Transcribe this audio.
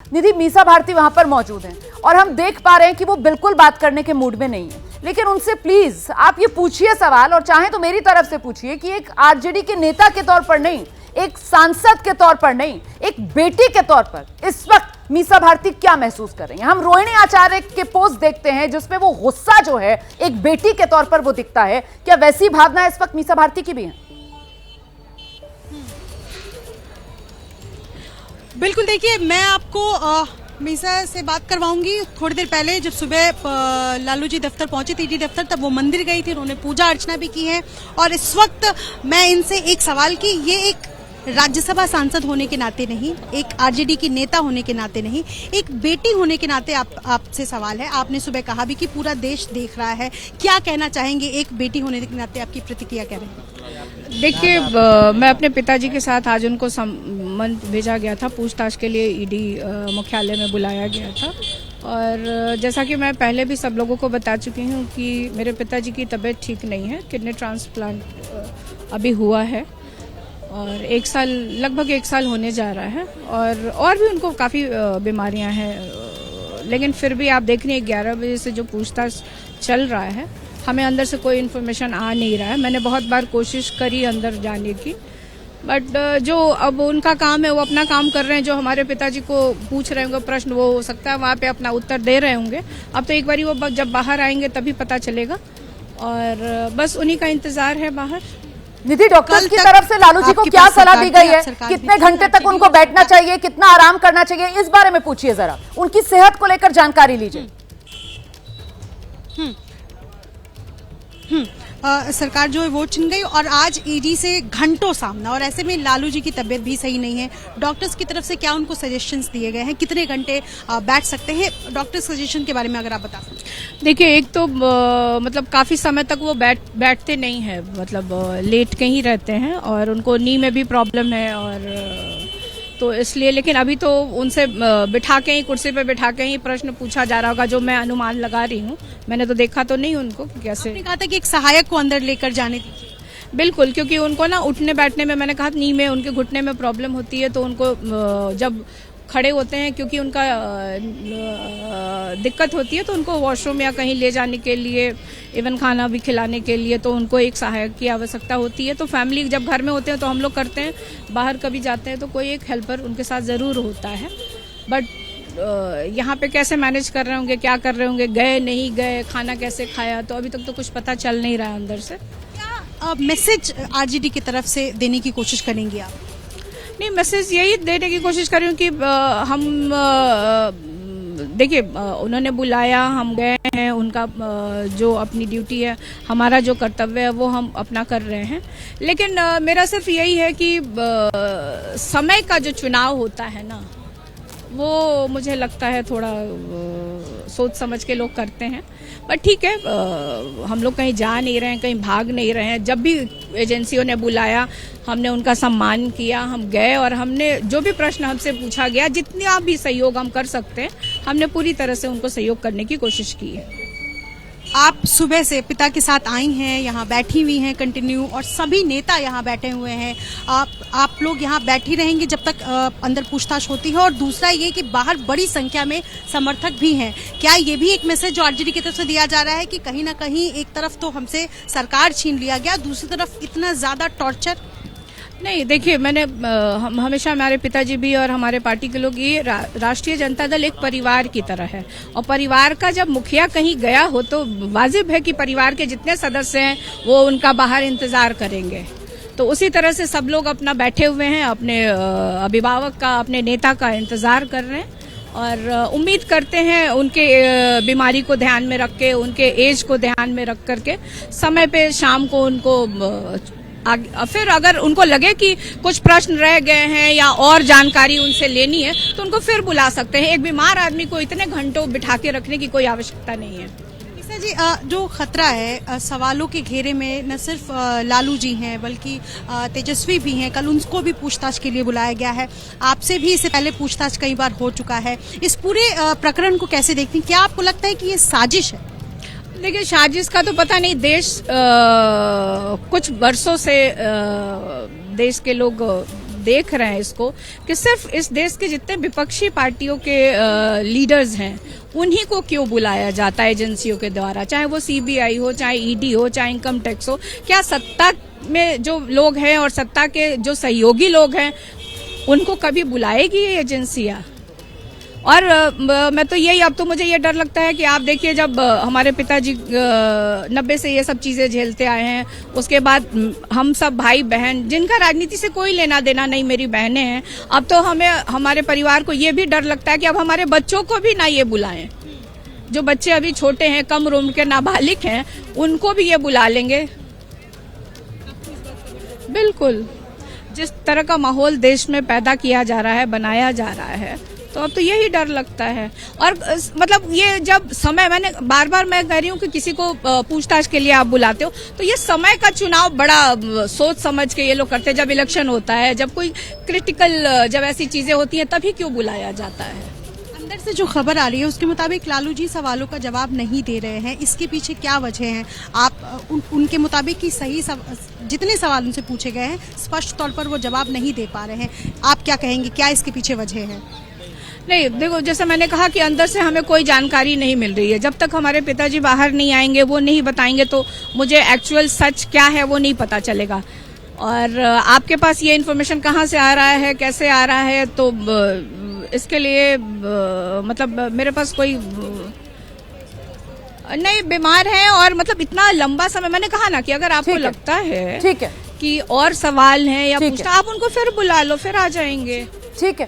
निधि मीसा भारती वहां पर मौजूद हैं और हम देख पा रहे हैं कि वो बिल्कुल बात करने के मूड में नहीं है। लेकिन उनसे प्लीज आप ये पूछिए सवाल, और चाहे तो मेरी तरफ से पूछिए कि एक आरजेडी के नेता के तौर पर नहीं, एक सांसद के तौर पर नहीं, एक बेटी के तौर पर इस वक्त मीसा भारती क्या महसूस कर रही हैं। हम रोहिणी आचार्य के पोस्ट देखते हैं जिसमें वो गुस्सा जो है एक बेटी के तौर पर वो दिखता है। क्या वैसी भावना इस वक्त मीसा भारती की भी है? बिल्कुल, देखिए मैं आपको मीसा से बात करवाऊंगी। थोड़ी देर पहले जब सुबह लालू जी दफ्तर पहुंचे थे, ईडी दफ्तर, तब वो मंदिर गई थी, उन्होंने पूजा अर्चना भी की है। और इस वक्त मैं इनसे एक सवाल की, ये एक राज्यसभा सांसद होने के नाते नहीं, एक आरजेडी की नेता होने के नाते नहीं, एक बेटी होने के नाते आपसे सवाल है। आपने सुबह कहा भी कि पूरा देश देख रहा है, क्या कहना चाहेंगे एक बेटी होने के नाते, आपकी प्रतिक्रिया क्या रही? देखिए, मैं अपने पिताजी के साथ आज उनको सम्मन भेजा गया था, पूछताछ के लिए ईडी मुख्यालय में बुलाया गया था। और जैसा कि मैं पहले भी सब लोगों को बता चुकी हूँ कि मेरे पिताजी की तबीयत ठीक नहीं है, किडनी ट्रांसप्लांट अभी हुआ है और लगभग एक साल होने जा रहा है। और भी उनको काफ़ी बीमारियां हैं, लेकिन फिर भी आप देख रहे हैं 11 बजे से जो पूछताछ चल रहा है, हमें अंदर से कोई इन्फॉर्मेशन आ नहीं रहा है। मैंने बहुत बार कोशिश करी अंदर जाने की, बट जो अब उनका काम है वो अपना काम कर रहे हैं। जो हमारे पिताजी को पूछ रहे होंगे प्रश्न, वो हो सकता है वहाँ पे अपना उत्तर दे रहे होंगे। अब तो एक बारी वो जब बाहर आएंगे तभी पता चलेगा, और बस उन्हीं का इंतजार है बाहर। निधि, डॉक्टर की तरफ से लालू जी को क्या सलाह दी गई है? कितने घंटे तक उनको बैठना चाहिए, कितना आराम करना चाहिए, इस बारे में पूछिए जरा, उनकी सेहत को लेकर जानकारी लीजिए। सरकार जो है वो चुन गई और आज ईडी से घंटों सामना, और ऐसे में लालू जी की तबीयत भी सही नहीं है। डॉक्टर्स की तरफ से क्या उनको सजेशंस दिए गए हैं, कितने घंटे बैठ सकते हैं? डॉक्टर सजेशन के बारे में अगर आप बता सकते। देखिए, एक तो मतलब काफ़ी समय तक वो बैठते नहीं है, मतलब लेट के ही रहते हैं और उनको नी में भी प्रॉब्लम है, और तो इसलिए। लेकिन अभी तो उनसे बिठा के ही, कुर्सी पे बिठा के ही प्रश्न पूछा जा रहा होगा, जो मैं अनुमान लगा रही हूँ। मैंने तो देखा तो नहीं उनको कैसे। आपने कहा था कि एक सहायक को अंदर लेकर जाने दीजिए। बिल्कुल, क्योंकि उनको ना उठने बैठने में, मैंने कहा नी में, उनके घुटने में प्रॉब्लम होती है, तो उनको जब खड़े होते हैं, क्योंकि उनका दिक्कत होती है, तो उनको वॉशरूम या कहीं ले जाने के लिए, इवन खाना भी खिलाने के लिए, तो उनको एक सहायक की आवश्यकता होती है। तो फैमिली जब घर में होते हैं तो हम लोग करते हैं, बाहर कभी जाते हैं तो कोई एक हेल्पर उनके साथ ज़रूर होता है। बट यहाँ पे कैसे मैनेज कर रहे होंगे, क्या कर रहे होंगे, गए नहीं गए, खाना कैसे खाया, तो अभी तक तो कुछ पता चल नहीं रहा अंदर से। क्या मैसेज आरजेडी की तरफ से देने की कोशिश करेंगे आप? नहीं, मैसेज यही देने की कोशिश कर रही हूँ कि हम देखिए, उन्होंने बुलाया, हम गए हैं, उनका जो अपनी ड्यूटी है, हमारा जो कर्तव्य है वो हम अपना कर रहे हैं। लेकिन मेरा सिर्फ यही है कि समय का जो चुनाव होता है ना, वो मुझे लगता है थोड़ा सोच समझ के लोग करते हैं। पर ठीक है, हम लोग कहीं जा नहीं रहे हैं, कहीं भाग नहीं रहे हैं। जब भी एजेंसियों ने बुलाया, हमने उनका सम्मान किया, हम गए और हमने जो भी प्रश्न हमसे पूछा गया, जितना भी सहयोग हम कर सकते हैं, हमने पूरी तरह से उनको सहयोग करने की कोशिश की है। आप सुबह से पिता के साथ आई हैं, यहाँ बैठी हुई हैं कंटिन्यू, और सभी नेता यहाँ बैठे हुए हैं। आप लोग यहाँ बैठी रहेंगे जब तक अंदर पूछताछ होती है। और दूसरा ये कि बाहर बड़ी संख्या में समर्थक भी हैं। क्या ये भी एक मैसेज जो आरजेडी की तरफ से दिया जा रहा है कि कहीं ना कहीं एक तरफ तो हमसे सरकार छीन लिया गया, दूसरी तरफ इतना ज्यादा टॉर्चर? नहीं, देखिए, मैंने हमेशा, हमारे पिताजी भी और हमारे पार्टी के लोग, ये राष्ट्रीय जनता दल एक परिवार की तरह है, और परिवार का जब मुखिया कहीं गया हो तो वाजिब है कि परिवार के जितने सदस्य हैं वो उनका बाहर इंतजार करेंगे। तो उसी तरह से सब लोग अपना बैठे हुए हैं, अपने अभिभावक का, अपने नेता का इंतजार कर रहे हैं, और उम्मीद करते हैं उनके बीमारी को ध्यान में रख के, उनके एज को ध्यान में रख करके समय पे शाम को उनको फिर अगर उनको लगे कि कुछ प्रश्न रह गए हैं या और जानकारी उनसे लेनी है तो उनको फिर बुला सकते हैं। एक बीमार आदमी को इतने घंटों बिठा के रखने की कोई आवश्यकता नहीं है। मीसा जी, जो खतरा है सवालों के घेरे में, न सिर्फ लालू जी हैं बल्कि तेजस्वी भी हैं। कल उनको भी पूछताछ के लिए बुलाया गया है। आपसे भी इससे पहले पूछताछ कई बार हो चुका है। इस पूरे प्रकरण को कैसे देखती हैं? क्या आपको लगता है कि ये साजिश है? देखिए, साजिश का तो पता नहीं। देश कुछ वर्षों से देश के लोग देख रहे हैं इसको कि सिर्फ इस देश के जितने विपक्षी पार्टियों के लीडर्स हैं उन्हीं को क्यों बुलाया जाता है एजेंसियों के द्वारा, चाहे वो सीबीआई हो, चाहे ईडी हो, चाहे इनकम टैक्स हो। क्या सत्ता में जो लोग हैं और सत्ता के जो सहयोगी लोग हैं उनको कभी बुलाएगी ये एजेंसियां? और मैं तो यही, अब तो मुझे ये डर लगता है कि आप देखिए, जब हमारे पिताजी 90 से ये सब चीजें झेलते आए हैं, उसके बाद हम सब भाई बहन जिनका राजनीति से कोई लेना देना नहीं, मेरी बहनें हैं, अब तो हमें, हमारे परिवार को ये भी डर लगता है कि अब हमारे बच्चों को भी ना ये बुलाएं। जो बच्चे अभी छोटे हैं, कम उम्र के नाबालिग हैं, उनको भी ये बुला लेंगे। बिल्कुल, जिस तरह का माहौल देश में पैदा किया जा रहा है, बनाया जा रहा है, तो अब तो यही डर लगता है। और मतलब ये जब समय, मैंने बार बार मैं कह रही हूँ कि किसी को पूछताछ के लिए आप बुलाते हो तो ये समय का चुनाव बड़ा सोच समझ के ये लोग करते हैं। जब इलेक्शन होता है, जब कोई क्रिटिकल, जब ऐसी चीजें होती हैं, तभी क्यों बुलाया जाता है? अंदर से जो खबर आ रही है उसके मुताबिक लालू जी सवालों का जवाब नहीं दे रहे हैं, इसके पीछे क्या वजह है? आप उनके मुताबिक कि सही जितने सवाल उनसे पूछे गए हैं स्पष्ट तौर पर वो जवाब नहीं दे पा रहे हैं, आप क्या कहेंगे, क्या इसके पीछे वजह है? नहीं, देखो, जैसे मैंने कहा कि अंदर से हमें कोई जानकारी नहीं मिल रही है। जब तक हमारे पिताजी बाहर नहीं आएंगे, वो नहीं बताएंगे, तो मुझे एक्चुअल सच क्या है वो नहीं पता चलेगा। और आपके पास ये इन्फॉर्मेशन कहाँ से आ रहा है, कैसे आ रहा है, तो इसके लिए मतलब मेरे पास कोई नहीं, बीमार है। और मतलब इतना लंबा समय, मैंने कहा ना कि अगर आपको लगता है ठीक है कि और सवाल हैं या पूछना, आप उनको फिर बुला लो, फिर आ जाएंगे। ठीक है।